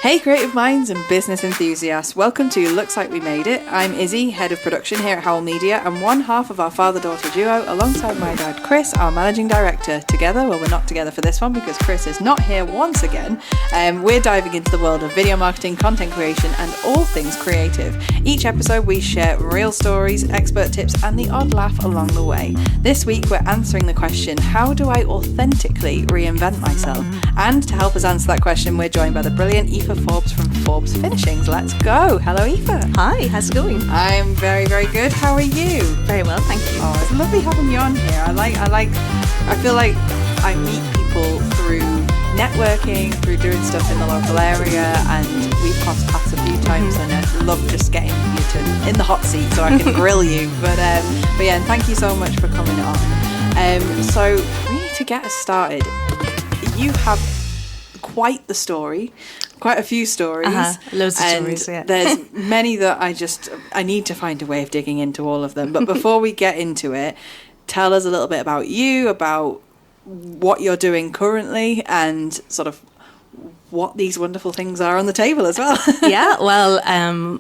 Hey creative minds and business enthusiasts, welcome to Looks Like We Made It. I'm Issy, head of production here at Howl Media and one half of our father-daughter duo alongside my dad Chris, our managing director. Together, well we're not together for this one because Chris is not here once again. We're diving into the world of video marketing, content creation and all things creative. Each episode we share real stories, expert tips and the odd laugh along the way. This week we're answering the question, how do I authentically reinvent myself? And to help us answer that question, we're joined by the brilliant Aoife Forbes from Forbes Finishings. Let's go. Hello, Aoife. Hi, how's it going? I'm very, very good. How are you? Very well, thank you. Oh, it's lovely having you on here. I feel like I meet people through networking, through doing stuff in the local area, and we've crossed paths a few times, and I love just getting you in the hot seat so I can grill you. But yeah, and thank you so much for coming on. So really to get us started, you have quite the story, quite a few stories. Loads of and stories, yeah. There's many that I need to find a way of digging into all of them. But before we get into it, tell us a little bit about you, about what you're doing currently, and sort of what these wonderful things are on the table as well. Yeah, well,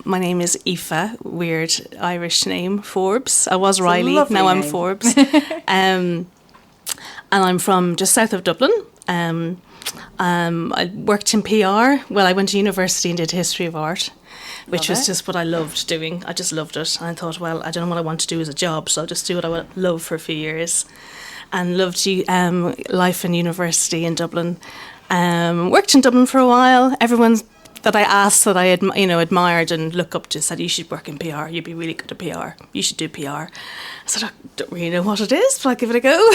my name is Aoife, weird Irish name, Forbes. I was Riley, now I'm Forbes. And I'm from just south of Dublin. I worked in PR. Well, I went to university and did history of art, which was just what I loved doing. I just loved it. And I thought, well, I don't know what I want to do as a job, so I'll just do what I love for a few years. And loved life in university in Dublin. Worked in Dublin for a while. Everyone that I asked that I admired and looked up to said, you should work in PR, you'd be really good at PR, you should do PR. I said, I don't really know what it is, but I'll give it a go.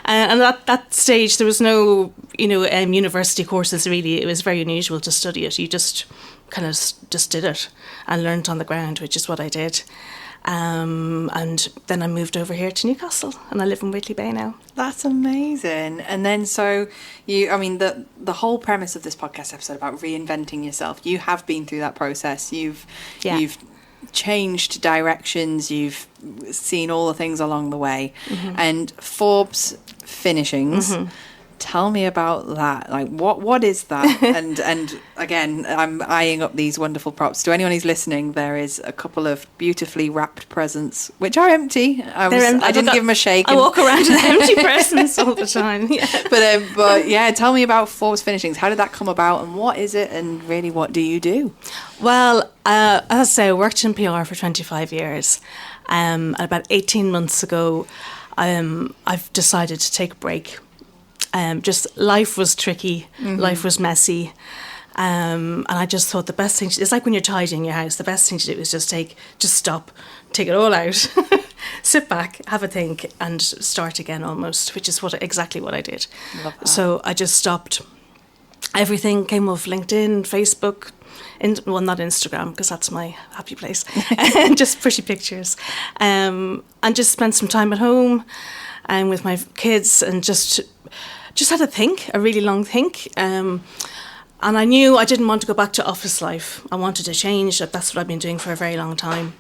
And at that stage there was no university courses really. It was very unusual to study it. You just kind of just did it and learned on the ground, which is what I did. And then I moved over here to Newcastle and I live in Whately Bay now. That's amazing. And then so the whole premise of this podcast episode about reinventing yourself, you have been through that process. You've changed directions, you've seen all the things along the way. Mm-hmm. And Forbes Finishings, tell me about that. Like what is that? and again, I'm eyeing up these wonderful props. To anyone who's listening, there is a couple of beautifully wrapped presents which are empty. I didn't give them a shake. I walk around with empty presents all the time. Yeah. But yeah, tell me about Forbes Finishings. How did that come about, and what is it, and really what do you do? Well, as I say, I worked in PR for 25 years. About 18 months ago, I've decided to take a break. Just life was tricky, life was messy, and I just thought the best thing it's like when you're tidying your house, the best thing to do is just stop, take it all out, sit back, have a think, and start again almost, which is exactly what I did. Love that. So I just stopped. Everything came off LinkedIn, Facebook, not Instagram because that's my happy place, just pretty pictures, and just spent some time at home and with my kids and just had a really long think. And I knew I didn't want to go back to office life. I wanted to change. That's what I've been doing for a very long time.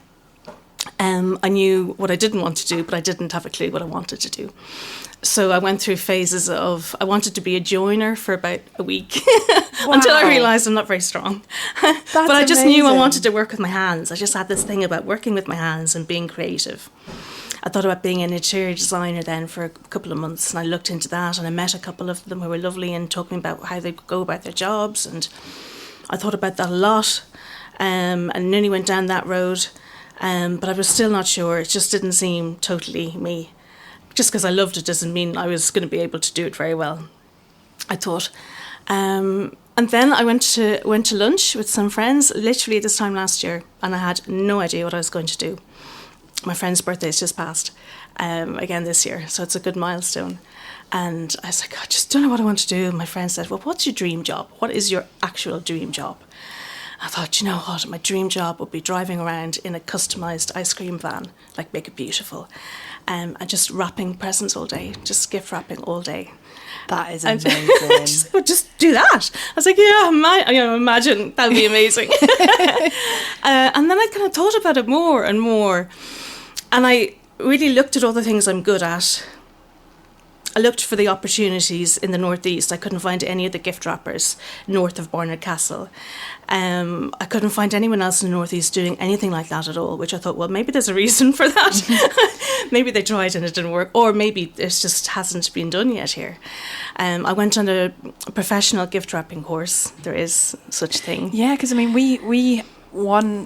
I knew what I didn't want to do, but I didn't have a clue what I wanted to do. So I went through phases of, I wanted to be a joiner for about a week until I realised I'm not very strong. But I just knew I wanted to work with my hands. I just had this thing about working with my hands and being creative. I thought about being an interior designer then for a couple of months, and I looked into that and I met a couple of them who were lovely and talking about how they go about their jobs, and I thought about that a lot and nearly went down that road, but I was still not sure. It just didn't seem totally me. Just because I loved it doesn't mean I was going to be able to do it very well, I thought. And then I went to lunch with some friends literally this time last year, and I had no idea what I was going to do. My friend's birthday has just passed again this year, so it's a good milestone. And I was like, I just don't know what I want to do. My friend said, well, what's your dream job? What is your actual dream job? I thought, you know what, my dream job would be driving around in a customised ice cream van, like Make It Beautiful, and just wrapping presents all day, just gift wrapping all day. That is amazing. Just do that. I was like, yeah, imagine, that would be amazing. And then I kind of thought about it more and more. And I really looked at all the things I'm good at I looked for the opportunities in the Northeast. I couldn't find any of the gift wrappers north of Barnard Castle. I couldn't find anyone else in the Northeast doing anything like that at all, which I thought, well, maybe there's a reason for that. Maybe they tried and it didn't work, or maybe it just hasn't been done yet here. I went on a professional gift wrapping course. There is such thing. Yeah, because I mean, we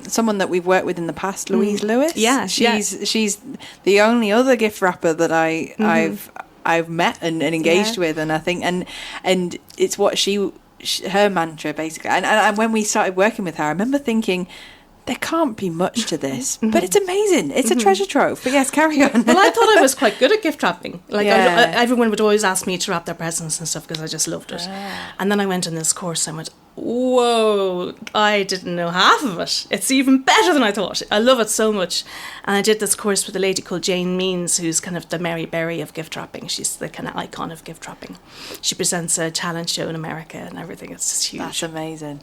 someone that we've worked with in the past, Louise Lewis. Yeah, she's the only other gift wrapper that I've met and engaged with, and I think and it's what her mantra basically. And when we started working with her, I remember thinking, there can't be much to this, but it's amazing. It's a treasure trove. But yes, carry on. Well, I thought I was quite good at gift wrapping. Like everyone would always ask me to wrap their presents and stuff because I just loved it. And then I went on this course and went, whoa, I didn't know half of it. It's even better than I thought. I love it so much. And I did this course with a lady called Jane Means, who's kind of the Mary Berry of gift wrapping. She's the kind of icon of gift wrapping. She presents a talent show in America and everything. It's just huge. That's amazing.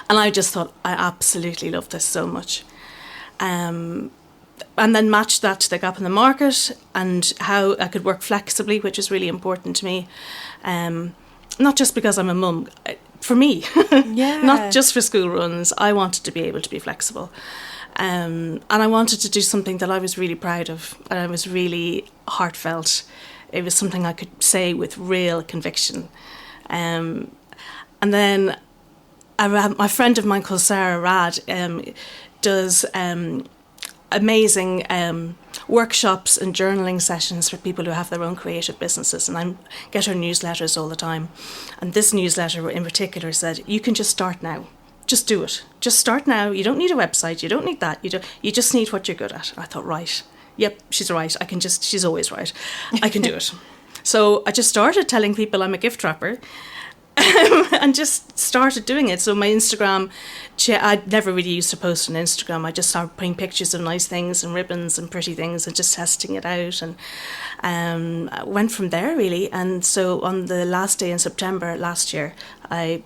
And I just thought, I absolutely love this so much. And then matched that to the gap in the market and how I could work flexibly, which is really important to me. Not just because I'm a mum, for me, not just for school runs. I wanted to be able to be flexible. And I wanted to do something that I was really proud of, and I was really heartfelt. It was something I could say with real conviction. And then my friend of mine called Sarah Rad does amazing workshops and journaling sessions for people who have their own creative businesses, and I get her newsletters all the time. And this newsletter in particular said, you can just start now. Just do it. Just start now. You don't need a website. You don't need that. You just need what you're good at. And I thought, right. Yep, she's right. She's always right. I can do it. So I just started telling people I'm a gift wrapper. And just started doing it. So my Instagram, I never really used to post on Instagram. I just started putting pictures of nice things and ribbons and pretty things and just testing it out, and went from there really. And so on the last day in September last year, I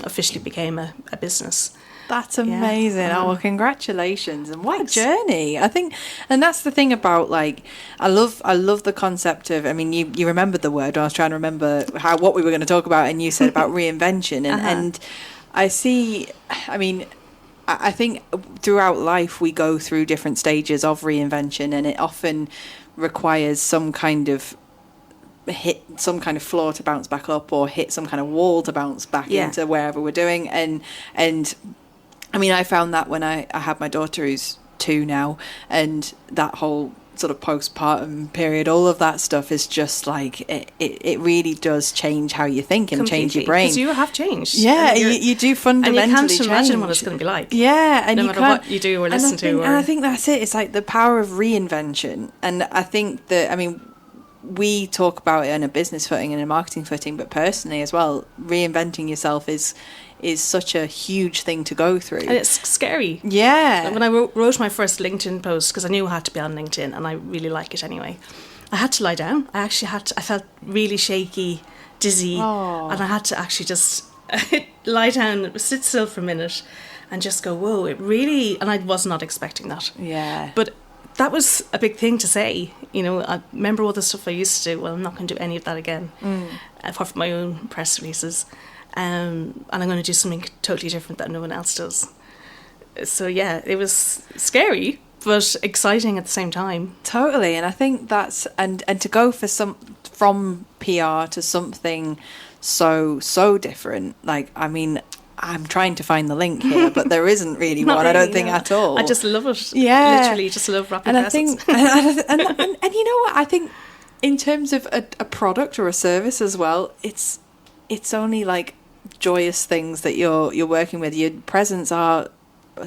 officially became a business. That's amazing. Oh, well, congratulations. And what a journey. I think, and that's the thing about, like, I love the concept of, I mean, you remembered the word. I was trying to remember what we were going to talk about, and you said about reinvention. And I see, I mean, I think throughout life we go through different stages of reinvention, and it often requires some kind of hit some kind of floor to bounce back up, or hit some kind of wall to bounce back into wherever we're doing. And I mean, I found that when I had my daughter, who's 2 now, and that whole sort of postpartum period, all of that stuff is just like, it really does change how you think and change your brain. Because you have changed. Yeah, you do fundamentally change. And you can't imagine what it's going to be like. Yeah. And no matter what you do or listen to. And I think that's it. It's like the power of reinvention. And I think that, I mean, we talk about it on a business footing and a marketing footing, but personally as well, reinventing yourself is such a huge thing to go through. And it's scary. Yeah. When I wrote my first LinkedIn post, because I knew I had to be on LinkedIn, and I really like it anyway, I had to lie down. I felt really shaky, dizzy, and I had to actually just lie down, sit still for a minute, and just go, whoa, it really... And I was not expecting that. Yeah. But that was a big thing to say. You know, I remember all the stuff I used to do. Well, I'm not going to do any of that again, apart from my own press releases. And I'm going to do something totally different that no one else does. So yeah, it was scary, but exciting at the same time. Totally. And I think that's, and to go from PR to something so different. Like, I mean, I'm trying to find the link here, but there isn't really one. Really, I don't think at all. I just love it. Yeah, literally just love wrapping presents. I think, and you know what? I think in terms of a product or a service as well, it's only like joyous things that you're working with. Your presents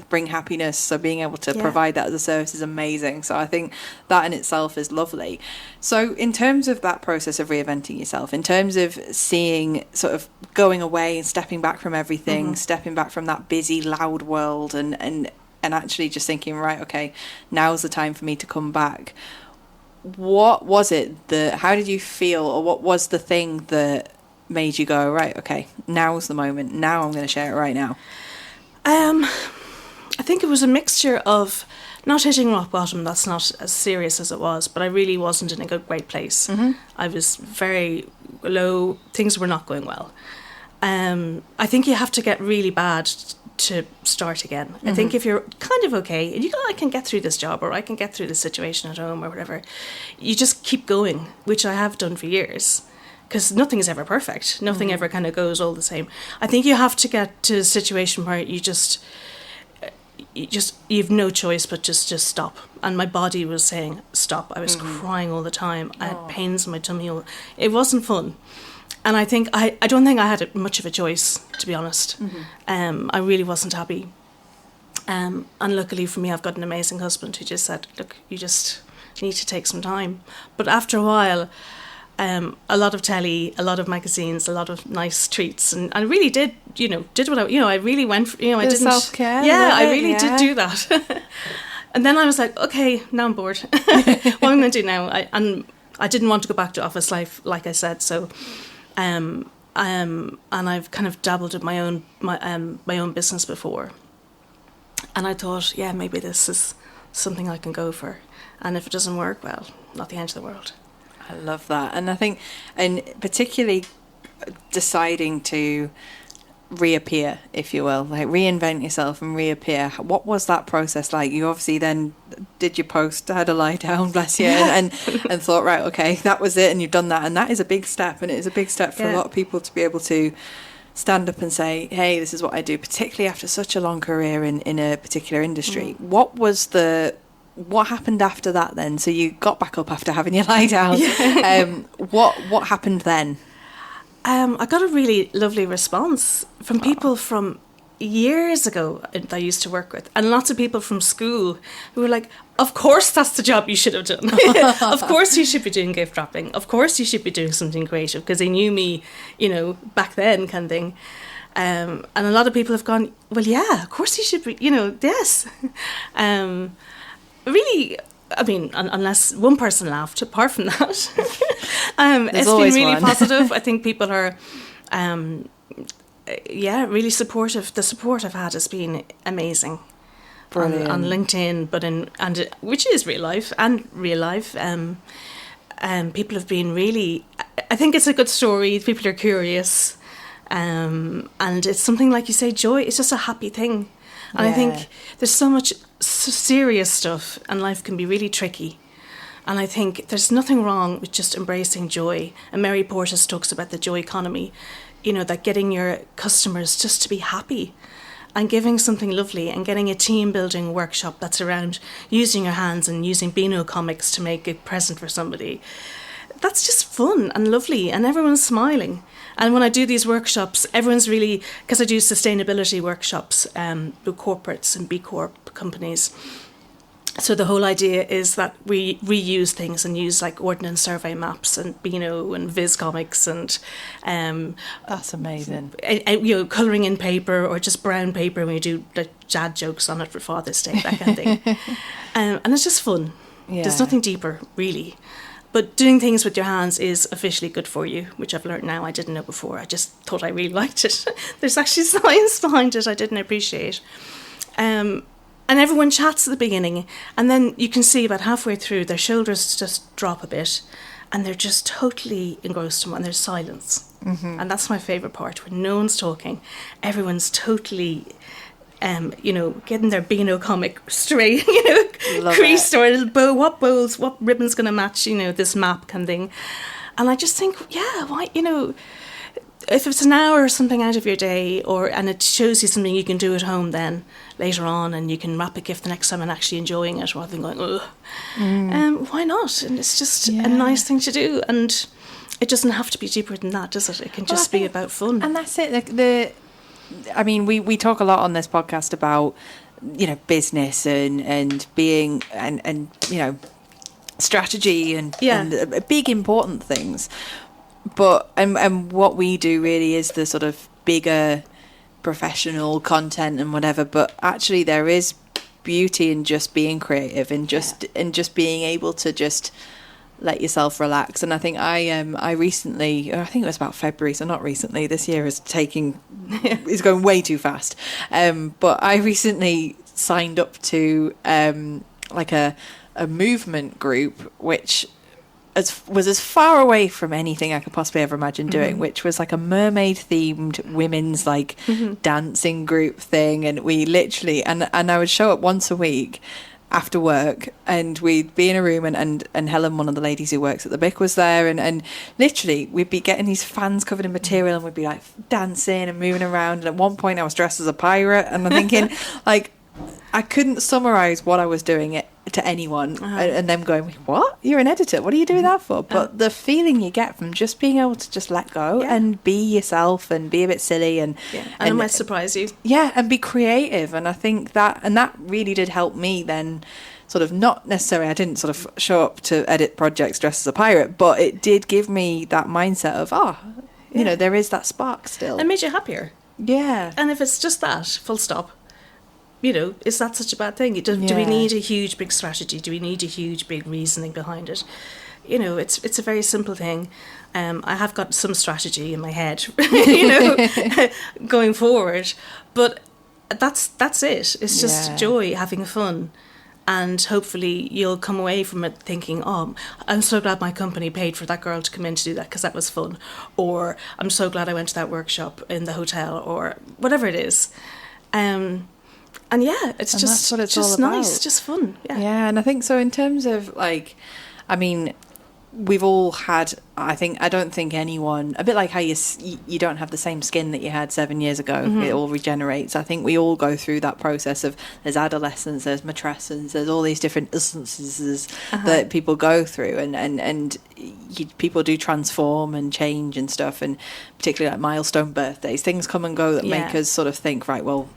bring happiness, so being able to provide that as a service is amazing. So I think that in itself is lovely. So in terms of that process of reinventing yourself, in terms of seeing, sort of going away and stepping back from everything, stepping back from that busy, loud world, and actually just thinking, right, okay, now's the time for me to come back. What was it how did you feel, or what was the thing that made you go, right, okay, now's the moment, now I'm going to share it right now? I think it was a mixture of not hitting rock bottom, that's not as serious as it was, but I really wasn't in a great place. I was very low, things were not going well. I think you have to get really bad to start again. I think if you're kind of okay, and you go, I can get through this job, or I can get through this situation at home, or whatever, you just keep going, which I have done for years. Because nothing is ever perfect. Nothing ever kind of goes all the same. I think you have to get to a situation where you've no choice but just stop. And my body was saying stop. I was crying all the time. I had pains in my tummy. It wasn't fun. And I don't think I had much of a choice, to be honest. I really wasn't happy. And luckily for me, I've got an amazing husband who just said, look, you just need to take some time. But after a while, a lot of telly, a lot of magazines, a lot of nice treats, and I really did what I really went for, I didn't self-care. I really did do that. And then I was like, okay, now I'm bored. What am I going to do now? I didn't want to go back to office life, like I said, so and I've kind of dabbled in my own business before, and I thought, yeah, maybe this is something I can go for, and if it doesn't work, well, not the end of the world. I love that. And I think, and particularly deciding to reappear, if you will, like reinvent yourself and reappear. What was that process like? You obviously then did your post, had a lie down, bless you, and thought, right, okay, that was it, and you've done that. And that is a big step, and it is a big step for a lot of people to be able to stand up and say, hey, this is what I do, particularly after such a long career in a particular industry. What happened after that then? So you got back up after having your lie down. What happened then? I got a really lovely response from people from years ago that I used to work with, and lots of people from school who were like, of course that's the job you should have done. Of course you should be doing gift wrapping. Of course you should be doing something creative, because they knew me, back then, kind of thing. And a lot of people have gone, well, yeah, of course you should be, yes. Really, I mean, unless one person laughed, apart from that, it's been really positive. I think people are, really supportive. The support I've had has been amazing. Brilliant. On LinkedIn, which is real life. People have been really, I think it's a good story. People are curious. And it's something, like you say, joy. It's just a happy thing. And I think there's so much serious stuff, and life can be really tricky. And I think there's nothing wrong with just embracing joy. And Mary Portas talks about the joy economy, that getting your customers just to be happy and giving something lovely, and getting a team building workshop that's around using your hands and using Beano comics to make a present for somebody. That's just fun and lovely, and everyone's smiling. And when I do these workshops, everyone's really, because I do sustainability workshops with corporates and B Corp companies. So the whole idea is that we reuse things and use like ordnance survey maps and Beano and Viz comics and that's amazing. And colouring in paper, or just brown paper when you do like dad jokes on it for Father's Day, that kind of thing. And it's just fun. Yeah. There's nothing deeper, really. But doing things with your hands is officially good for you, which I've learned now. I didn't know before. I just thought I really liked it. There's actually science behind it I didn't appreciate. And everyone chats at the beginning, and then you can see about halfway through their shoulders just drop a bit, and they're just totally engrossed in, and there's silence. And that's my favourite part, when no one's talking. Everyone's totally... getting their Beano comic straight, creased, or a little bow, what ribbon's going to match, this map kind of thing. And I just think, yeah, why, if it's an hour or something out of your day, and it shows you something you can do at home then later on, and you can wrap a gift the next time and actually enjoying it rather than going, ugh. Why not? And it's just a nice thing to do. And it doesn't have to be deeper than that, does it? It can just be about fun. And that's it. We talk a lot on this podcast about, business and being and strategy and big important things. But and what we do really is the sort of bigger professional content and whatever. But actually, there is beauty in just being creative and just being able to just let yourself relax. And I think I recently, I think it was about February, so not recently, this year is going way too fast, but I recently signed up to like a movement group, which was as far away from anything I could possibly ever imagine doing, which was like a mermaid themed women's like dancing group thing. And we literally, and I would show up once a week after work, and we'd be in a room, and Helen, one of the ladies who works at the BIC, was there, and literally we'd be getting these fans covered in material, and we'd be like dancing and moving around. And at one point I was dressed as a pirate, and I'm thinking like I couldn't summarize what I was doing it to anyone, and them going, what, you're an editor, what are you doing that for? But the feeling you get from just being able to just let go and be yourself and be a bit silly and it might surprise you, and be creative. And I think that really did help me then, sort of, not necessarily, I didn't sort of show up to edit projects dressed as a pirate, but it did give me that mindset of you know, there is that spark still. It made you happier. And if it's just that, full stop, you know, is that such a bad thing? Do we need a huge big strategy? Do we need a huge big reasoning behind it? You know, it's a very simple thing. I have got some strategy in my head, you know, going forward, but that's it. It's just joy, having fun, and hopefully you'll come away from it thinking, oh, I'm so glad my company paid for that girl to come in to do that because that was fun, or I'm so glad I went to that workshop in the hotel, or whatever it is. And it's just all nice, just fun. Yeah, and I think so in terms of like, I mean, we've all had, I don't think anyone, a bit like how you don't have the same skin that you had 7 years ago, it all regenerates. I think we all go through that process of, there's adolescence, there's matrescence, there's all these different instances that people go through, and people do transform and change and stuff, and particularly like milestone birthdays, things come and go that make us sort of think, right, well,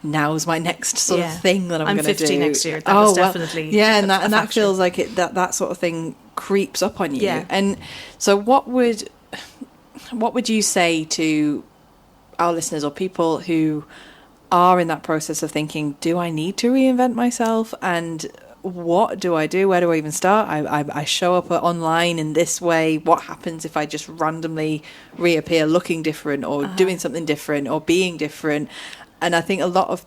now's my next sort of thing that I'm going to do. I'm 50 next year. That was definitely and that feels like it. That sort of thing creeps up on you. Yeah. And so, what would you say to our listeners or people who are in that process of thinking, do I need to reinvent myself? And what do I do? Where do I even start? I show up online in this way. What happens if I just randomly reappear looking different, or doing something different, or being different? And I think a lot of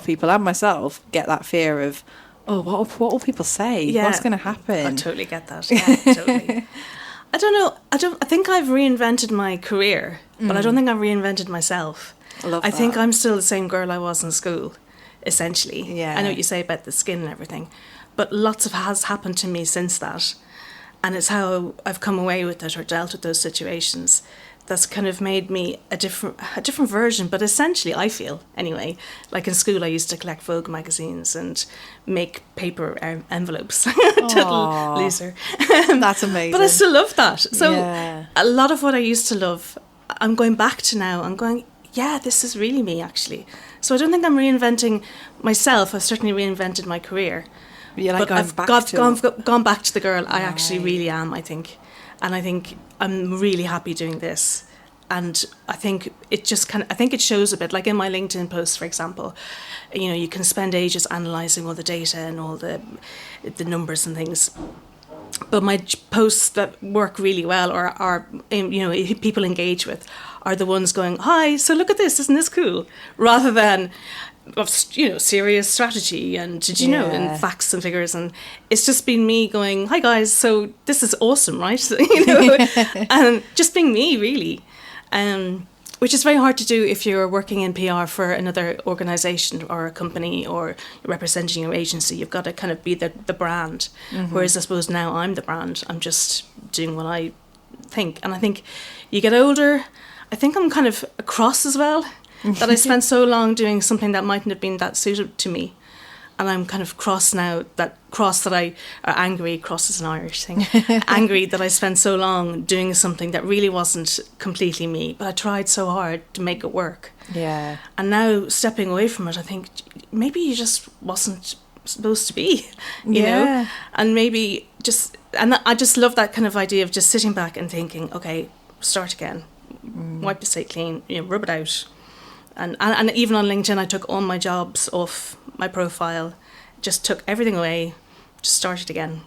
people, and myself, get that fear of, oh, what will people say? Yeah. What's going to happen? I totally get that. Yeah, totally. I don't know. I think I've reinvented my career, but I don't think I've reinvented myself. I think I'm still the same girl I was in school, essentially. Yeah. I know what you say about the skin and everything, but lots of has happened to me since that, and it's how I've come away with it or dealt with those situations that's kind of made me a different version. But essentially, I feel, anyway, like in school I used to collect Vogue magazines and make paper envelopes. Total loser. That's amazing. But I still love that. So a lot of what I used to love, I'm going back to now. I'm going, this is really me, actually. So I don't think I'm reinventing myself. I've certainly reinvented my career. But I've gone back to the girl I actually really am, I think. And I think I'm really happy doing this. And I think it just I think it shows a bit, like in my LinkedIn posts, for example, you know, you can spend ages analysing all the data and all the numbers and things. But my posts that work really well, or are, you know, people engage with, are the ones going, hi, so look at this, isn't this cool? Rather than, you know, serious strategy and did you know, and facts and figures. And it's just been me going, hi guys, so this is awesome, right? You know, and just being me, really. Which is very hard to do if you're working in PR for another organisation or a company, or you're representing your agency. You've got to kind of be the brand. Whereas I suppose now I'm the brand. I'm just doing what I think. And I think you get older, I think I'm kind of a cross as well, that I spent so long doing something that mightn't have been that suited to me. And I'm kind of cross now, angry, cross is an Irish thing, angry that I spent so long doing something that really wasn't completely me, but I tried so hard to make it work. Yeah. And now stepping away from it, I think maybe you just wasn't supposed to be, you know? And maybe and I just love that kind of idea of just sitting back and thinking, okay, start again, wipe the slate clean, you know, rub it out. And even on LinkedIn, I took all my jobs off my profile, just took everything away, just started again.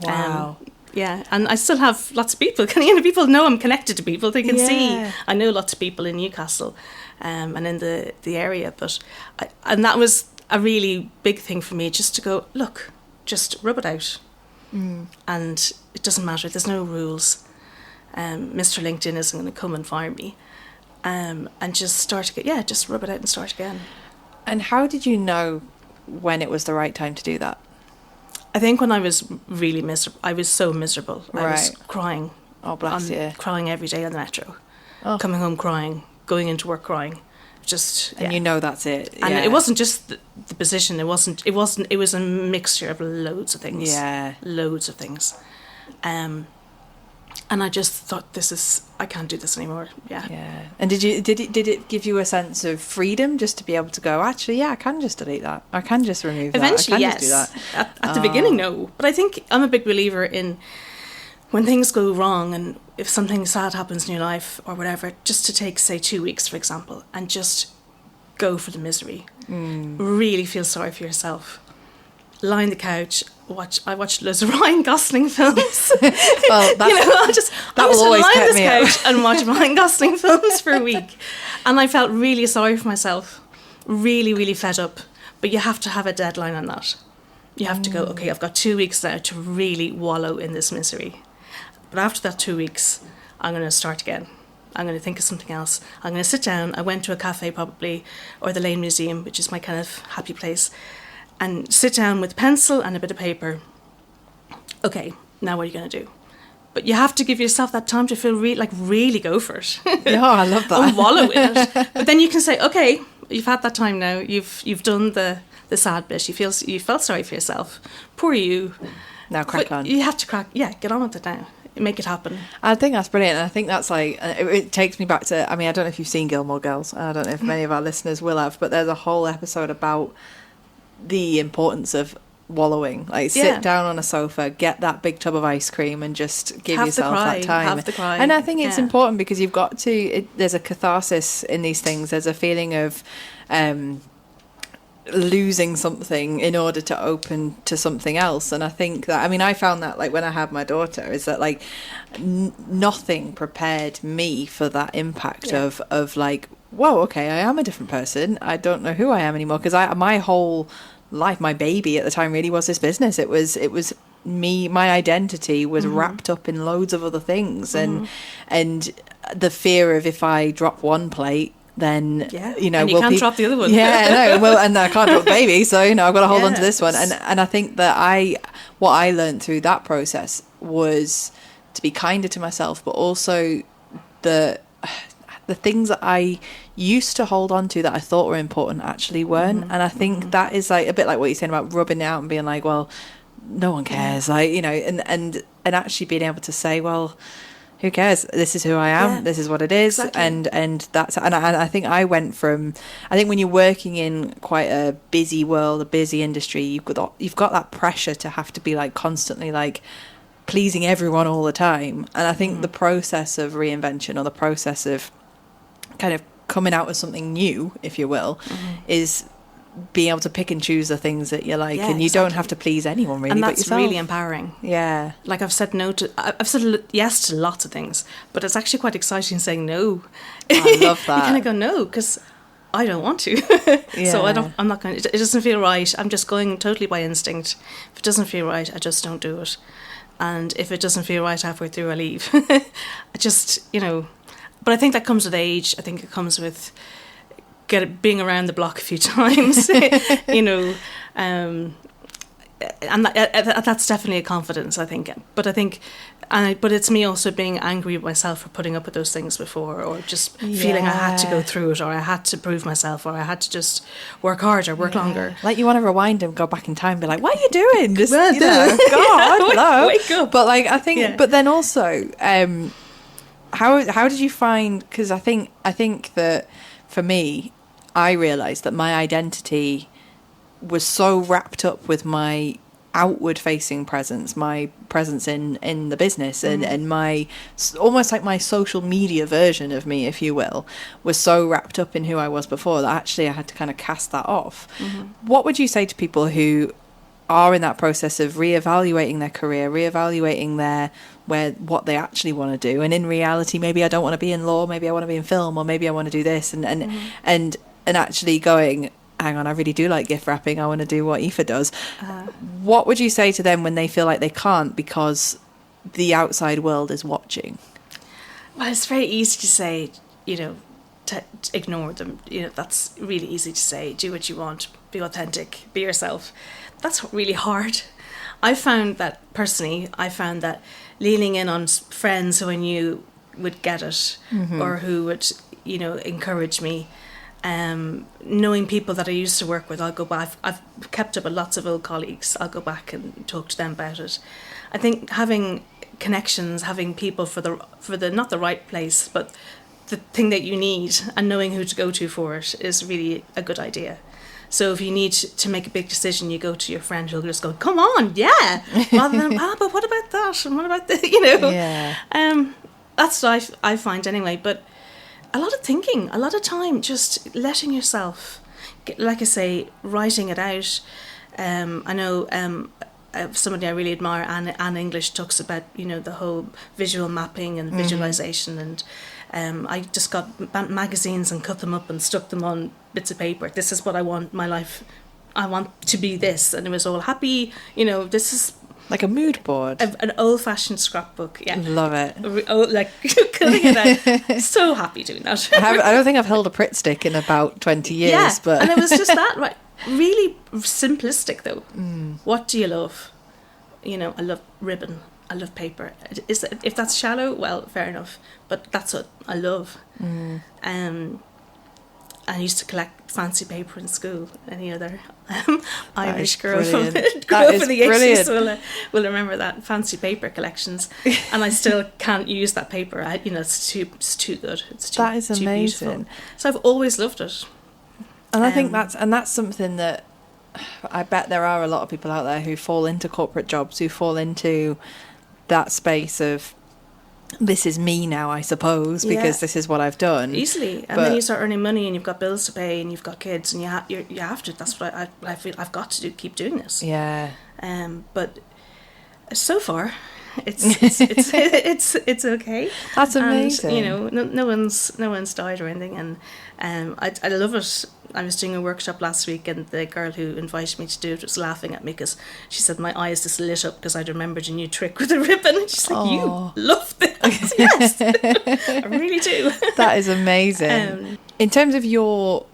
Wow. And I still have lots of people. You know, people know I'm connected to people. They can see I know lots of people in Newcastle, and in the area. But that was a really big thing for me just to go, look, just rub it out. And it doesn't matter. There's no rules. Mr. LinkedIn isn't going to come and fire me. And just start again. Just rub it out and start again. And how did you know when it was the right time to do that? I think when I was really miserable, I was so miserable. I was Right. crying. Oh, bless you. Crying every day on the metro. Oh. Coming home crying, going into work crying. Just, And you know that's it. And yeah. it wasn't just the position. It was a mixture of loads of things. Yeah. Loads of things. And I just thought, I can't do this anymore. Yeah. Yeah. And did it give you a sense of freedom just to be able to go, actually, yeah, I can just delete that. I can just remove Eventually, that. I can yes. just do that. At the beginning, no. But I think I'm a big believer in when things go wrong and if something sad happens in your life or whatever, just to take, say, 2 weeks, for example, and just go for the misery. Really feel sorry for yourself. Lie on the couch. I watched loads of Ryan Gosling films. Well, that's, I will always lie on keep this me up. couch and watch Ryan Gosling films for a week, and I felt really sorry for myself, really, really fed up. But you have to have a deadline on that. You have to go, okay, I've got 2 weeks now to really wallow in this misery. But after that 2 weeks, I'm going to start again. I'm going to think of something else. I'm going to sit down. I went to a cafe probably, or the Lane Museum, which is my kind of happy place, and sit down with a pencil and a bit of paper. Okay, now what are you going to do? But you have to give yourself that time to feel really go for it. Yeah, I love that. And wallow in it. But then you can say, okay, you've had that time now. You've done the sad bit. You felt sorry for yourself. Poor you. Now crack on. You have to get on with it now. Make it happen. I think that's brilliant. And I think that's it takes me back to, I mean, I don't know if you've seen Gilmore Girls. I don't know if many of our listeners will have, but there's a whole episode about the importance of wallowing. Like, sit down on a sofa, get that big tub of ice cream and just give yourself that time. Have the cry. And I think it's important because you've got to, there's a catharsis in these things. There's a feeling of losing something in order to open to something else. And I think that, I mean, I found that, like, when I had my daughter, is that, like, nothing prepared me for that impact of like, whoa, okay, I am a different person. I don't know who I am anymore, because my whole life, my baby at the time really was this business. It was me. My identity was wrapped up in loads of other things, and the fear of, if I drop one plate, then you know, and you can't drop the other one. And I can't drop the baby, so you know, I've got to hold on to this one. And I think that what I learned through that process was to be kinder to myself, but also the things that I used to hold on to that I thought were important actually weren't. And I think that is, like, a bit like what you're saying about rubbing it out and being like, well, no one cares, like, you know, and actually being able to say, well, who cares? This is who I am. This is what it is. Exactly. And that's, and I think I went from, I think when you're working in quite a busy world, a busy industry, you've got that pressure to have to be, like, constantly, like, pleasing everyone all the time. And I think the process of reinvention, or the process of kind of coming out with something new, if you will, is being able to pick and choose the things that you like, and you don't have to please anyone really, and but that's yourself. really empowering. Yeah, like I've said yes to lots of things, but it's actually quite exciting saying no. I love that. You kind of go no because I don't want to. So I'm not going. It doesn't feel right. I'm just going totally by instinct. If it doesn't feel right, I just don't do it. And if it doesn't feel right halfway through, I leave. I just, you know. But I think that comes with age. I think it comes with being around the block a few times, you know, and that's definitely a confidence, I think. But but it's me also being angry with myself for putting up with those things before, or just feeling I had to go through it, or I had to prove myself, or I had to just work harder, work longer. Like, you want to rewind and go back in time and be like, what are you doing? Just, God, hello. Wake up. But, like, I think, but then also, how did you find, because I think that for me, I realised that my identity was so wrapped up with my outward facing presence, my presence in the business, and my, almost like my social media version of me, if you will, was so wrapped up in who I was before that actually I had to kind of cast that off. What would you say to people who are in that process of reevaluating their career, reevaluating what they actually want to do, and in reality, maybe I don't want to be in law, maybe I want to be in film, or maybe I want to do this, and actually going, hang on, I really do like gift wrapping. I want to do what Aoife does. What would you say to them when they feel like they can't because the outside world is watching? Well, it's very easy to say, to ignore them. That's really easy to say. Do what you want. Be authentic. Be yourself. That's really hard. I found that leaning in on friends who I knew would get it, or who would, encourage me. Knowing people that I used to work with, I'll go back. I've kept up with lots of old colleagues. I'll go back and talk to them about it. I think having connections, having people for the not the right place, but the thing that you need, and knowing who to go to for it is really a good idea. So if you need to make a big decision, you go to your friend who'll just go, "Come on, yeah," rather than, "But what about that? And what about the?" Yeah. That's what I find anyway. But a lot of thinking, a lot of time, just letting yourself, like I say, writing it out. I know somebody I really admire, Anne English, talks about the whole visual mapping and visualization, and I just got magazines and cut them up and stuck them on bits of paper. This is what I want my life. I want to be this, and it was all happy. This is like a mood board, an old-fashioned scrapbook. Yeah, love it. Like cutting it out. So happy doing that. I don't think I've held a Pritt stick in about 20 years. Yeah, but and it was just that, right? Really simplistic though. What do you love? I love ribbon. I love paper. If that's shallow, well, fair enough. But that's what I love. I used to collect fancy paper in school. Any other Irish girl grew up in the 80s will remember that, fancy paper collections. And I still can't use that paper. It's too good. It's too, that is amazing. Too beautiful. So I've always loved it. And I think that's something that I bet there are a lot of people out there who fall into corporate jobs, who fall into that space of, this is me now, I suppose, because this is what I've done. Easily. And then you start earning money and you've got bills to pay and you've got kids and you have to. That's what I feel I've got to keep doing this. Yeah. But so far, it's okay. That's amazing. And, no one's died or anything, and I love it. I was doing a workshop last week, and the girl who invited me to do it was laughing at me because she said my eyes just lit up because I'd remembered a new trick with a ribbon. And she's like, "You love this?" Yes, I really do. That is amazing. In terms of your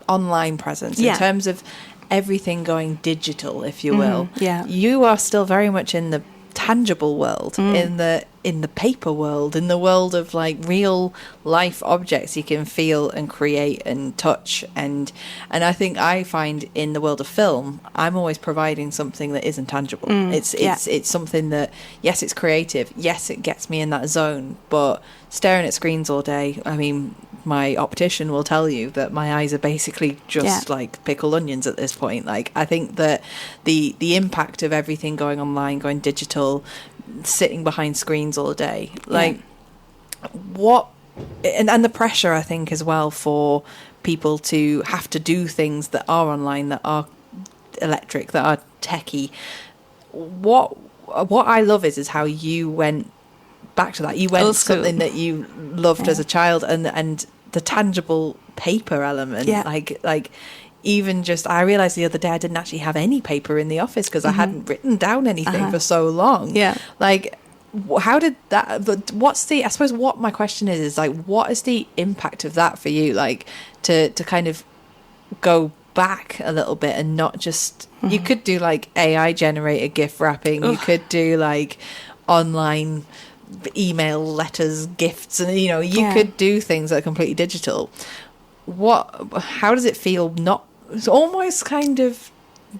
online presence, in terms of everything going digital, if you will, you are still very much in the tangible world, in the paper world, in the world of like real life objects you can feel and create and touch, and I think I find in the world of film I'm always providing something that isn't tangible. It's something that, yes, it's creative, yes, it gets me in that zone, but staring at screens all day, I mean, my optician will tell you that my eyes are basically just like pickled onions at this point. Like, I think that the impact of everything going online, going digital, sitting behind screens all day, like what, and the pressure, I think, as well, for people to have to do things that are online, that are electric, that are techie. What I love is how you went back to that. You went something that you loved as a child, and the tangible paper element, like even just, I realized the other day I didn't actually have any paper in the office because I hadn't written down anything for so long. Like, how did that, I suppose what my question is like, what is the impact of that for you, like to kind of go back a little bit and not just, you could do like AI generated gift wrapping, you could do like online email letters, gifts, and you could do things that are completely digital. How does it feel, not, it's almost kind of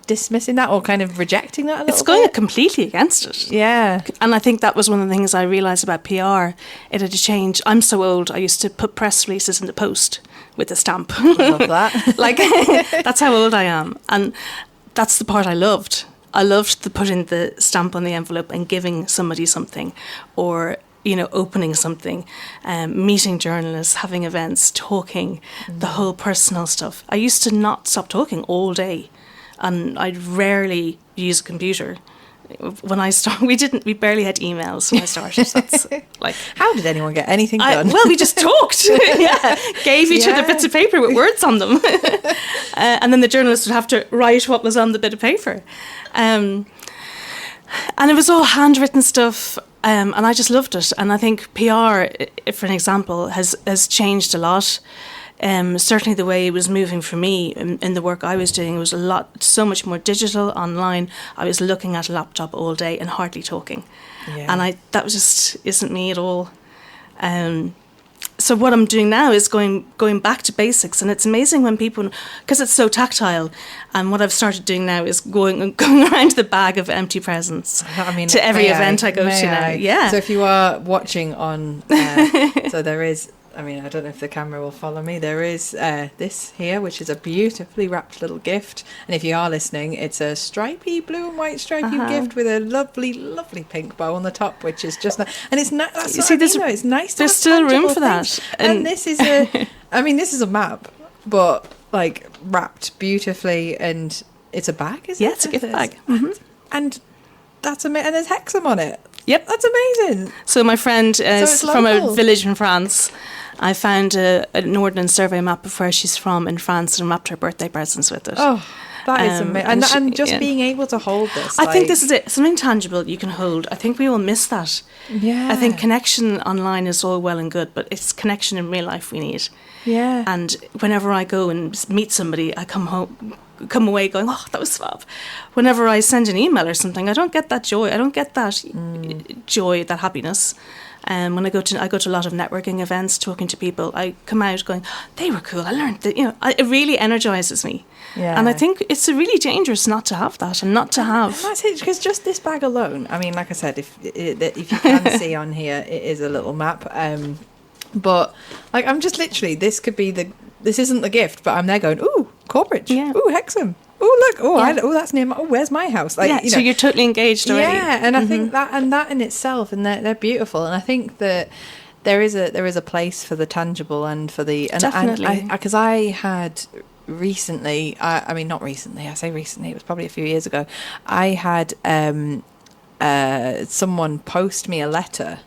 dismissing that or kind of rejecting that a little It's going completely against it. Yeah. And I think that was one of the things I realised about PR. It had to change. I'm so old, I used to put press releases in the post with a stamp. Love that. Like, that's how old I am. And that's the part I loved. I loved putting the stamp on the envelope and giving somebody something, or opening something, meeting journalists, having events, talking, the whole personal stuff. I used to not stop talking all day, and I'd rarely use a computer. when I started, we barely had emails when I started. That's like, how did anyone get anything done? Well, we just talked. Yeah, gave each other bits of paper with words on them, and then the journalist would have to write what was on the bit of paper, and it was all handwritten stuff. And I just loved it. And I think PR, for an example, has changed a lot. Certainly the way it was moving for me in the work I was doing was so much more digital, online. I was looking at a laptop all day and hardly talking. Yeah. And that was just isn't me at all. So what I'm doing now is going back to basics, and it's amazing when people, because it's so tactile, and what I've started doing now is going around the bag of empty presents to every event I go to now. Yeah. So if you are watching on, so there is, I don't know if the camera will follow me. There is this here, which is a beautifully wrapped little gift. And if you are listening, it's a stripy, blue and white stripy gift with a lovely, lovely pink bow on the top, which is just nice. And it's nice. That's what I mean, though. It's nice to there's have still room for things. that. And this is this is a map, but like wrapped beautifully, and it's a bag, isn't it? Yeah, it's a gift bag. Mm-hmm. And that's amazing. And there's Hexham on it. Yep. That's amazing. So my friend is from a village in France. I found an ordnance survey map of where she's from in France and wrapped her birthday presents with it. Oh, that is amazing. And just being able to hold this. I think this is it. Something tangible you can hold. I think we all miss that. Yeah. I think connection online is all well and good, but it's connection in real life we need. Yeah. And whenever I go and meet somebody, I come away going, oh, that was fab. Whenever I send an email or something, I don't get that joy. I don't get that joy, that happiness. When I go to a lot of networking events, talking to people, I come out going, they were cool. I learned that, it really energizes me. Yeah. And I think it's really dangerous not to have that and not to have. And that's it, because just this bag alone. Like I said, if you can see on here, it is a little map. But like, I'm just literally, this isn't the gift, but I'm there going, ooh, Corbridge, ooh, Hexham. Oh, look, that's near where's my house? Like, so you're totally engaged already. Yeah, and I think that in itself, and they're beautiful, and I think that there is a place for the tangible and for the... Definitely. Because I had recently, not recently, I say recently, it was probably a few years ago, I had someone post me a letter,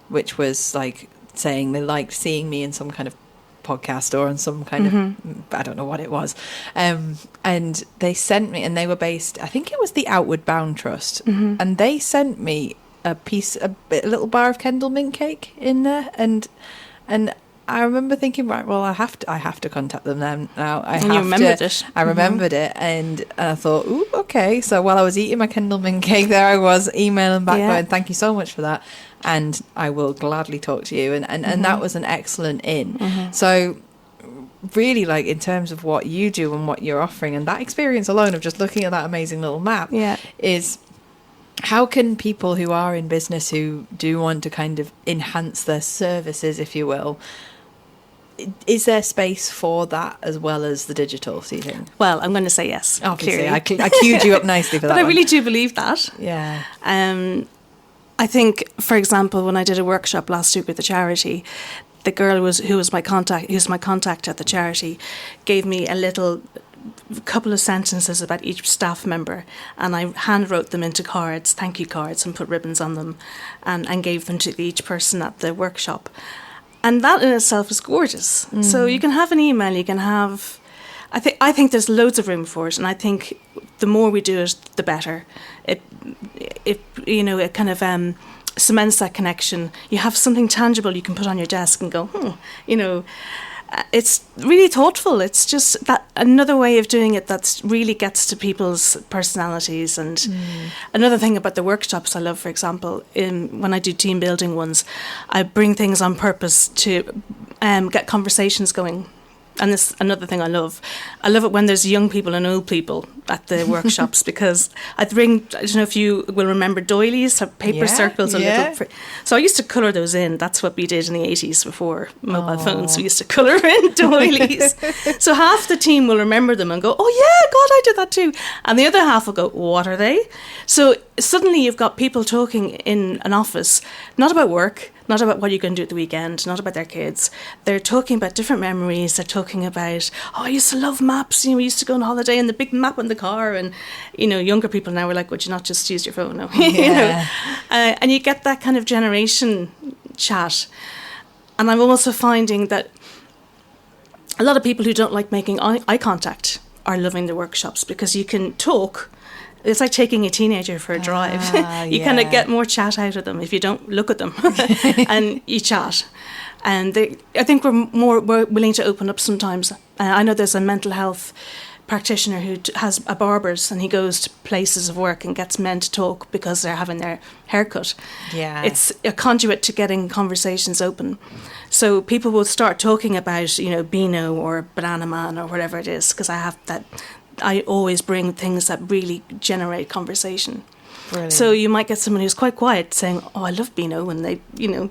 which was like saying they liked seeing me in some kind of podcast or on some kind of, I don't know what it was, and they sent me, and they were based, I think it was the Outward Bound Trust, and they sent me a little bar of Kendal mint cake in there, and I remember thinking, right, well, I have to contact them then now. I remembered it, and I thought, ooh, okay. So while I was eating my Kendal mint cake, there I was emailing back going, thank you so much for that, and I will gladly talk to you. And that was an excellent in. So really, like, in terms of what you do and what you're offering, and that experience alone of just looking at that amazing little map is... How can people who are in business, who do want to kind of enhance their services, if you will, is there space for that as well as the digital, do you think? Well, I'm going to say yes. Obviously, I queued you up nicely for that. But I really do believe that. Yeah. I think, for example, when I did a workshop last week with the charity, the girl who was my contact at the charity, gave me a couple of sentences about each staff member, and I hand wrote them into cards, thank you cards, and put ribbons on them, and gave them to each person at the workshop. And that in itself is gorgeous. So you can have an email, you can have... I think there's loads of room for it, and I think the more we do it, the better. It kind of cements that connection. You have something tangible you can put on your desk and go, it's really thoughtful. It's just that another way of doing it that really gets to people's personalities. And another thing about the workshops I love, for example, when I do team building ones, I bring things on purpose to get conversations going. And this another thing I love. I love it when there's young people and old people at the workshops, because I don't know if you will remember doilies, paper circles. So I used to colour those in. That's what we did in the 80s before mobile phones. We used to colour in doilies. So half the team will remember them and go, oh yeah, God, I did that too. And the other half will go, what are they? So suddenly you've got people talking in an office, not about work, not about what you're going to do at the weekend, not about their kids. They're talking about different memories. They're talking about, oh, I used to love maps. You know, we used to go on holiday and the big map in the car. And, you know, younger people now are like, would you not just use your phone? No. You know? And you get that kind of generation chat. And I'm also finding that a lot of people who don't like making eye contact are loving the workshops, because you can talk. It's like taking a teenager for a drive. You kind of get more chat out of them if you don't look at them and you chat. And I think we're willing to open up sometimes. I know there's a mental health practitioner who has a barber's, and he goes to places of work and gets men to talk because they're having their haircut. Yeah, it's a conduit to getting conversations open. So people will start talking about, you know, Beano or Banana Man or whatever it is, because I always bring things that really generate conversation. Brilliant. So you might get someone who's quite quiet saying, oh, I love Beano, and they, you know,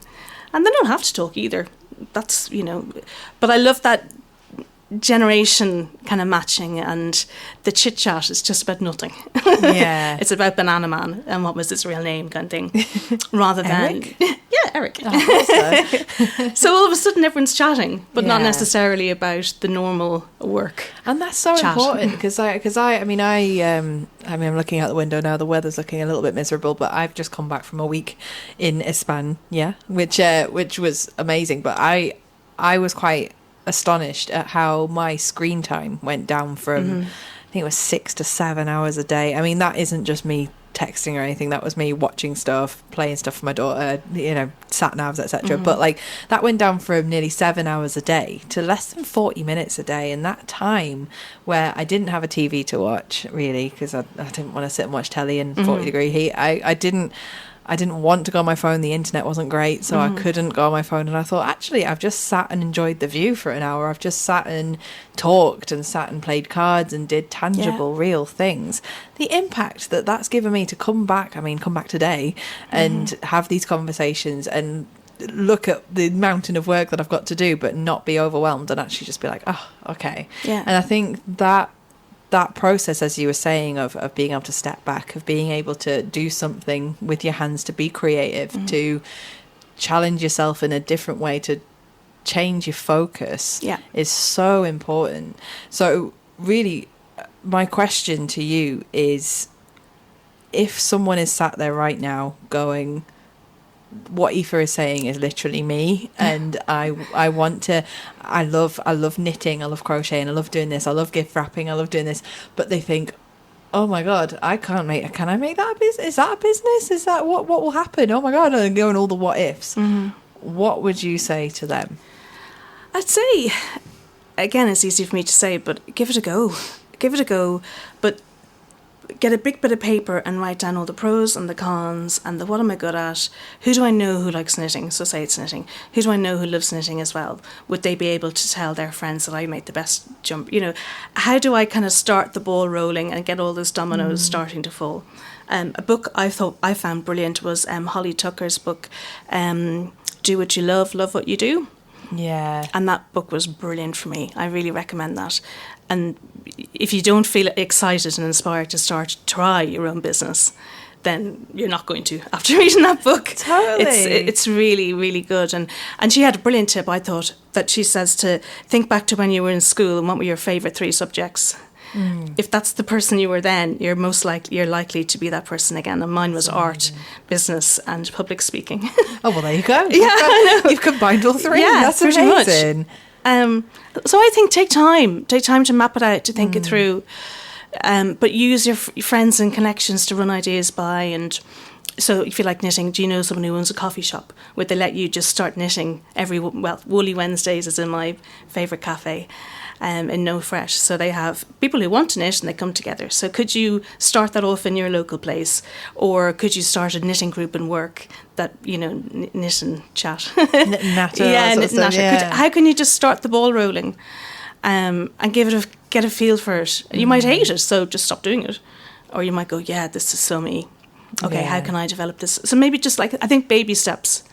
and they don't have to talk either. That's, you know, but I love that generation kind of matching, and the chit chat is just about nothing. Yeah. It's about Banana Man and what was his real name kind of thing, rather than Eric. So all of a sudden everyone's chatting, but not necessarily about the normal work. And that's so important, because I'm looking out the window now. The weather's looking a little bit miserable, but I've just come back from a week in España, which was amazing. But I was quite astonished at how my screen time went down from I think it was 6 to 7 hours a day. I mean, that isn't just me texting or anything. That was me watching stuff, playing stuff for my daughter, you know, sat navs, etc. But like, that went down from nearly 7 hours a day to less than 40 minutes a day. And that time where I didn't have a TV to watch, really, because I didn't want to sit and watch telly in 40 degree heat. I didn't want to go on my phone. The internet wasn't great, so I couldn't go on my phone. And I thought, actually, I've just sat and enjoyed the view for an hour. I've just sat and talked and sat and played cards and did tangible, real things. The impact that's given me to come back today and have these conversations and look at the mountain of work that I've got to do, but not be overwhelmed and actually just be like, oh, okay. Yeah. And I think that process, as you were saying, of being able to step back, of being able to do something with your hands, to be creative, to challenge yourself in a different way, to change your focus, is so important. So really, my question to you is, if someone is sat there right now going, what Aoife is saying is literally me, and I love knitting, I love crocheting, I love doing this, I love gift wrapping, I love doing this, but they think, oh my god, can I make that a business? Is that a business? Is that what will happen? Oh my god, and going all the what ifs. What would you say to them? I'd say, again, it's easy for me to say, but give it a go, but get a big bit of paper and write down all the pros and the cons and the what am I good at, who do I know who likes knitting, so say it's knitting, who do I know who loves knitting as well, would they be able to tell their friends that I made the best jump, you know, how do I kind of start the ball rolling and get all those dominoes starting to fall. A book I found brilliant was Holly Tucker's book, Do What You Love What You Do. Yeah. And that book was brilliant for me. I really recommend that. And if you don't feel excited and inspired to try your own business, then you're not going to after reading that book. Totally. It's really, really good. And she had a brilliant tip, I thought, that she says to think back to when you were in school and what were your favourite 3 subjects. If that's the person you were then, you're likely to be that person again. And mine was art, business, and public speaking. Oh, well, there you go. You've combined all 3. Yeah, that's amazing. So I think take time to map it out, to think it through, but use your friends and connections to run ideas by. And so if you like knitting, do you know someone who owns a coffee shop? Would they let you just start knitting Woolly Wednesdays is in my favourite cafe in No Fresh. So they have people who want to knit and they come together. So could you start that off in your local place? Or could you start a knitting group and work that, you know, knit and chat? Natter. How can you just start the ball rolling and get a feel for it? You might hate it, so just stop doing it. Or you might go, yeah, this is so me. Okay, how can I develop this? So maybe just I think baby steps.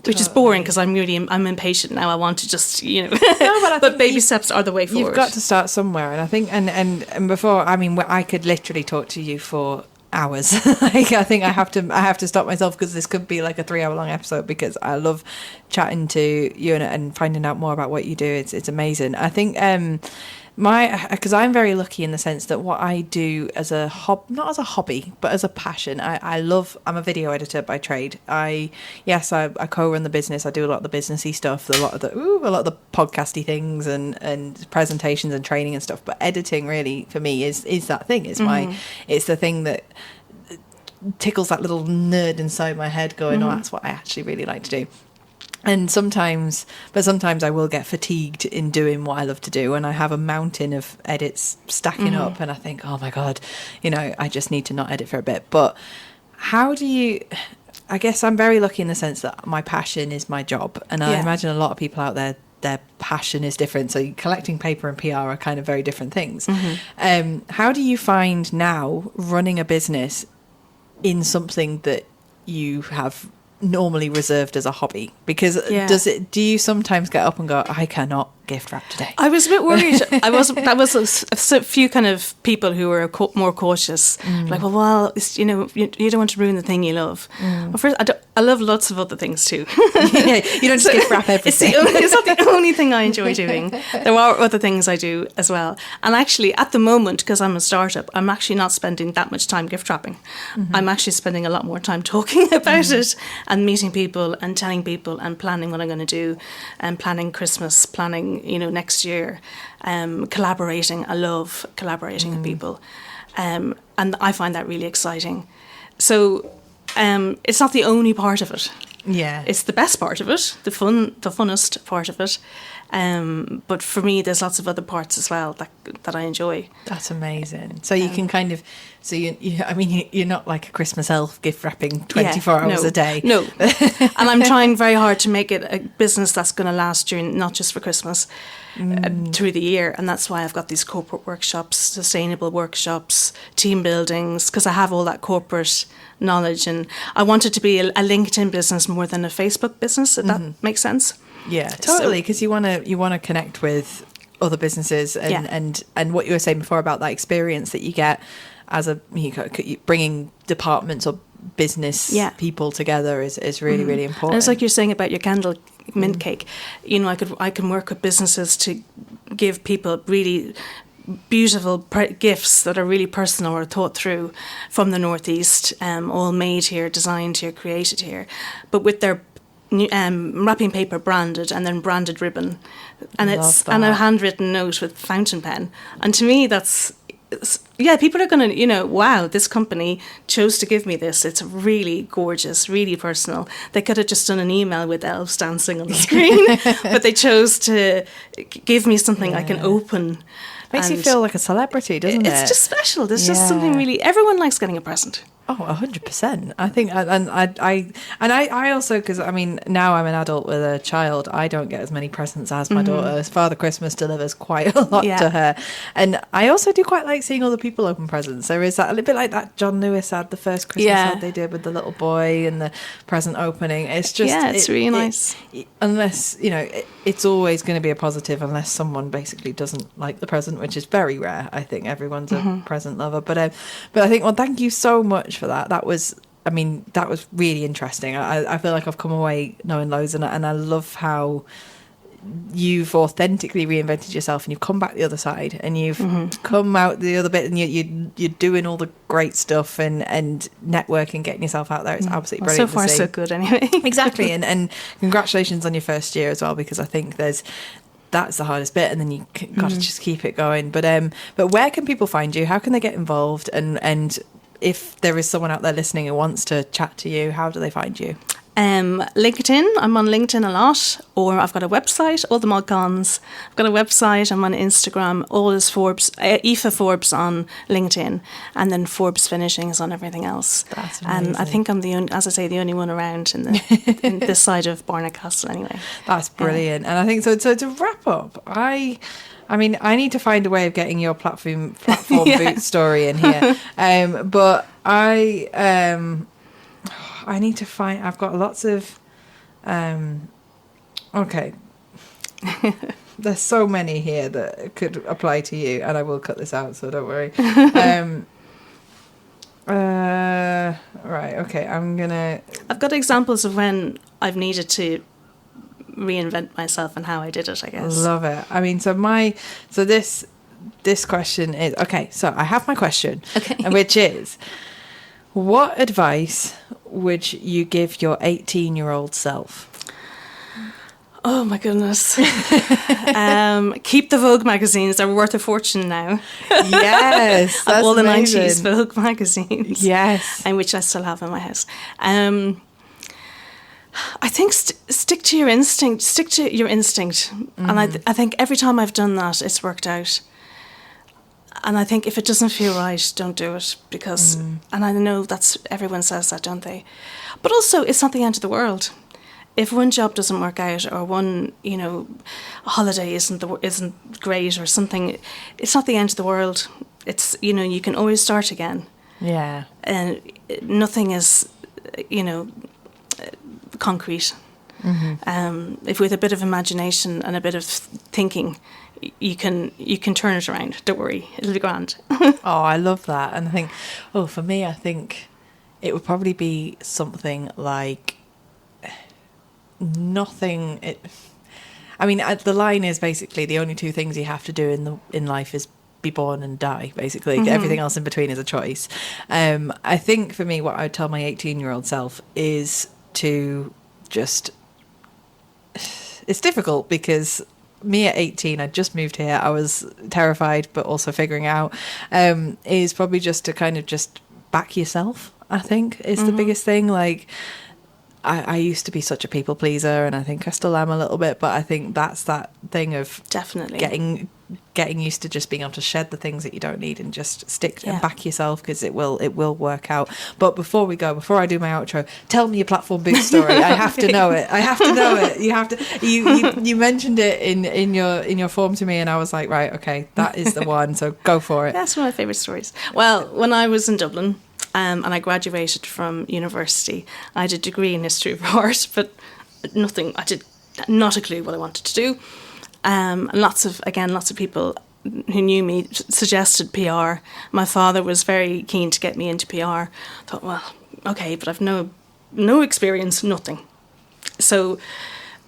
Which is boring because I'm impatient now. I want to just, you know. No, but baby steps are the way forward. You've got to start somewhere, and I think and before, I mean, I could literally talk to you for hours. Like, I think I have to stop myself, because this could be like a 3 hour long episode, because I love chatting to you and finding out more about what you do. It's amazing. I think because I'm very lucky in the sense that what I do as a not as a hobby, but as a passion, I'm a video editor by trade. I co-run the business. I do a lot of the businessy stuff, a lot of the podcasty things and presentations and training and stuff. But editing really for me is that thing. It's it's the thing that tickles that little nerd inside my head going, oh, that's what I actually really like to do. And sometimes I will get fatigued in doing what I love to do, and I have a mountain of edits stacking up, and I think, oh my God, I just need to not edit for a bit. But how do you, I guess I'm very lucky in the sense that my passion is my job, and I imagine a lot of people out there, their passion is different. So collecting paper and PR are kind of very different things. How do you find now running a business in something that you have normally reserved as a hobby? Because do you sometimes get up and go, I cannot gift wrap today? I was a bit worried. That was a few kind of people who were more cautious, like, well, you don't want to ruin the thing you love. Well, first, I love lots of other things too. You don't just gift wrap everything. It's not the only thing I enjoy doing. There are other things I do as well. And actually, at the moment, because I'm a startup, I'm actually not spending that much time gift wrapping. I'm actually spending a lot more time talking about it and meeting people and telling people and planning what I'm going to do and planning Christmas, planning next year, collaborating. I love collaborating with people, and I find that really exciting. So it's not the only part of it. Yeah, it's the best part of it, the funnest part of it. But for me, there's lots of other parts as well that I enjoy. That's amazing. So you can kind of, you're not like a Christmas elf gift wrapping 24 hours a day. No. And I'm trying very hard to make it a business that's going to last during, not just for Christmas, through the year. And that's why I've got these corporate workshops, sustainable workshops, team buildings, because I have all that corporate knowledge. And I want it to be a LinkedIn business more than a Facebook business, if that makes sense. Yeah, totally. Because you want to connect with other businesses and what you were saying before about that experience that you get as bringing departments or business people together is really really important. And it's like you're saying about your candle mint cake. I can work with businesses to give people really beautiful gifts that are really personal or thought through from the Northeast, all made here, designed here, created here, but with their wrapping paper branded and then branded ribbon, and and a handwritten note with fountain pen. And to me, people are going to, wow, this company chose to give me this. It's really gorgeous, really personal. They could have just done an email with elves dancing on the screen, but they chose to give me something I can open. Makes you feel like a celebrity, doesn't it? It's just special. There's just something really. Everyone likes getting a present. Oh, 100%. I think, I also, because now I'm an adult with a child, I don't get as many presents as my daughter. Father Christmas delivers quite a lot to her, and I also do quite like seeing other people open presents. There is that a little bit like that John Lewis ad, the first Christmas ad they did with the little boy and the present opening. It's just it's really nice. Unless it's always going to be a positive, unless someone basically doesn't like the present, which is very rare. I think everyone's a present lover, but I think, well, thank you so much for that. That was really interesting. I feel like I've come away knowing loads, and I love how you've authentically reinvented yourself, and you've come back the other side, and you've come out the other bit, and you're doing all the great stuff and networking, getting yourself out there. It's absolutely brilliant. So far, so good anyway. Exactly. And congratulations on your first year as well, because I think that's the hardest bit, and then you got to just keep it going. But where can people find you? How can they get involved? And if there is someone out there listening who wants to chat to you, how do they find you? LinkedIn. I'm on LinkedIn a lot, or I've got a website, all the Modcons. I've got a website. I'm on Instagram. All is Forbes, Aoife Forbes on LinkedIn, and then Forbes Finishings on everything else. That's amazing. And I think I'm the only one around in this side of Barnett Castle anyway. That's brilliant. And I think so to wrap up, I need to find a way of getting your platform boot story in here. But I need to find. I've got lots of. Okay. There's so many here that could apply to you, and I will cut this out, so don't worry. Right, okay, I've got examples of when I've needed to reinvent myself and how I did it, I guess. Love it. I mean, so this question is, okay, so I have my question, Okay. which is, what advice would you give your 18-year-old self? Oh my goodness. Keep the Vogue magazines. They're worth a fortune now. Yes, that's all the amazing. 90s Vogue magazines. Yes. And which I still have in my house. I think stick to your instinct. Stick to your instinct. And I think every time I've done that, it's worked out. And I think if it doesn't feel right, don't do it. Because, and I know everyone says that, don't they? But also, it's not the end of the world. If one job doesn't work out, or one, holiday isn't great, or something, it's not the end of the world. It's, you can always start again. Yeah. And nothing is, concrete. If with a bit of imagination and a bit of thinking, you can turn it around. Don't worry, it'll be grand. Oh, I love that. And I think, for me, I think it would probably be something like nothing. The line is basically the only two things you have to do in life is be born and die, basically. Everything else in between is a choice. I think for me, what I would tell my 18-year-old self is to just, it's difficult because me at 18, I just moved here, I was terrified but also figuring out, is probably just to kind of just back yourself, I think, is the biggest thing. Like, I used to be such a people pleaser, and I think I still am a little bit, but I think that's that thing of definitely getting used to just being able to shed the things that you don't need and just stick and back yourself, because it will work out. But before I do my outro, tell me your platform boost story. I have to know it. You have to. You mentioned it in your form to me, and I was like, right, okay, that is the one. So go for it. That's one of my favourite stories. Well, when I was in Dublin, and I graduated from university, I had a degree in history of art, but nothing. I did not a clue what I wanted to do. And lots of people who knew me suggested PR. My father was very keen to get me into PR. Thought, well, okay, but I've no experience, nothing. So,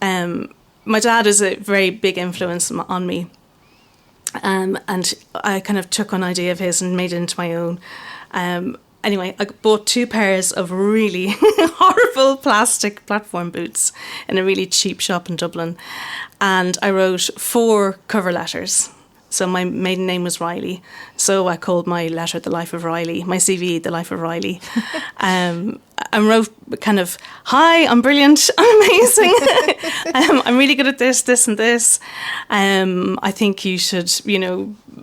my dad is a very big influence on me, and I kind of took an idea of his and made it into my own. Anyway, I bought 2 pairs of really horrible plastic platform boots in a really cheap shop in Dublin. And I wrote 4 cover letters. So my maiden name was Riley. So I called my letter The Life of Riley, my CV The Life of Riley. And wrote kind of, hi, I'm brilliant, I'm amazing. I'm really good at this and this. I think you should,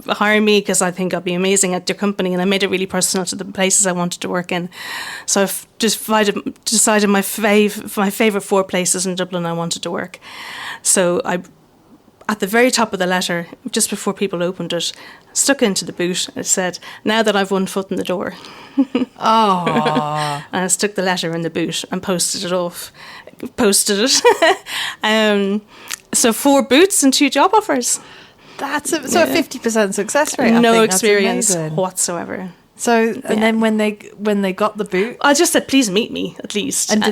hire me because I think I'll be amazing at your company. And I made it really personal to the places I wanted to work in. So I've decided my favourite 4 places in Dublin I wanted to work. So at the very top of the letter, just before people opened it, stuck into the boot, it said, now that I've one foot in the door. Oh. And I stuck the letter in the boot and posted it. So 4 boots and 2 job offers. That's a 50% success rate. No experience whatsoever. So, and then when they got the boot, I just said, please meet me at least. And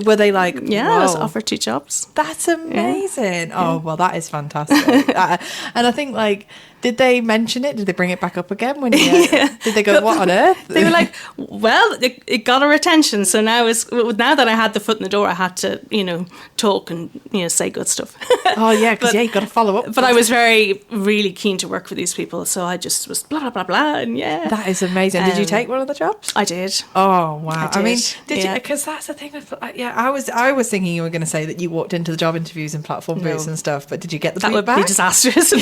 were they like, yeah, whoa. I was offered 2 jobs. That's amazing. Yeah. Oh, well, that is fantastic. And I think, like, did they mention it? Did they bring it back up again? When did they go, what on earth? They were like, well, it got our attention. So now that I had the foot in the door, I had to, talk and, say good stuff. Oh, yeah, because you got to follow up. But I was really keen to work with these people. So I just was blah, blah, blah, blah. And yeah. That is amazing. Did you take one of the jobs? I did. Oh, wow. I mean, did you? Because that's the thing. I was thinking you were going to say that you walked into the job interviews in platform boots and stuff, but did you get the boot back? That would be disastrous.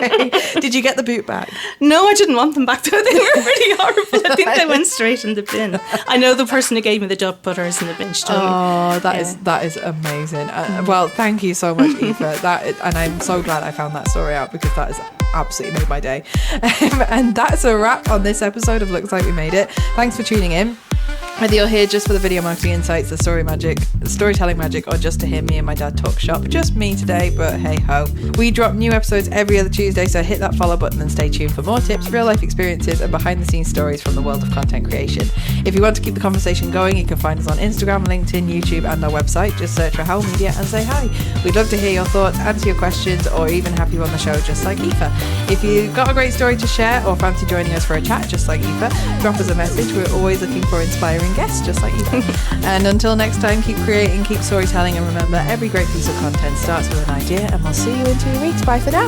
Did you get the boot back? No, I didn't want them back though. They were pretty horrible. I think they went straight in the bin. I know the person who gave me the job put hers in the bin. That is amazing. Well, thank you so much, Aoife. And I'm so glad I found that story out, because that has absolutely made my day. And that's a wrap on this episode of Looks Like We Made It. Thanks for tuning in. Whether you're here just for the video marketing insights, the storytelling magic, or just to hear me and my dad talk shop. Just me today, but hey ho. We drop new episodes every other Tuesday, so hit that follow button and stay tuned for more tips, real life experiences, and behind the scenes stories from the world of content creation. If you want to keep the conversation going, you can find us on Instagram, LinkedIn, YouTube, and our website. Just search for Howl Media and say hi. We'd love to hear your thoughts, answer your questions, or even have you on the show just like Aoife. If you've got a great story to share or fancy joining us for a chat just like Aoife, drop us a message. We're always looking for inspiring guests just like Aoife. And until next time, keep creating, keep storytelling, and remember, every great piece of content starts with an idea, and we'll see you in 2 weeks. Bye for now.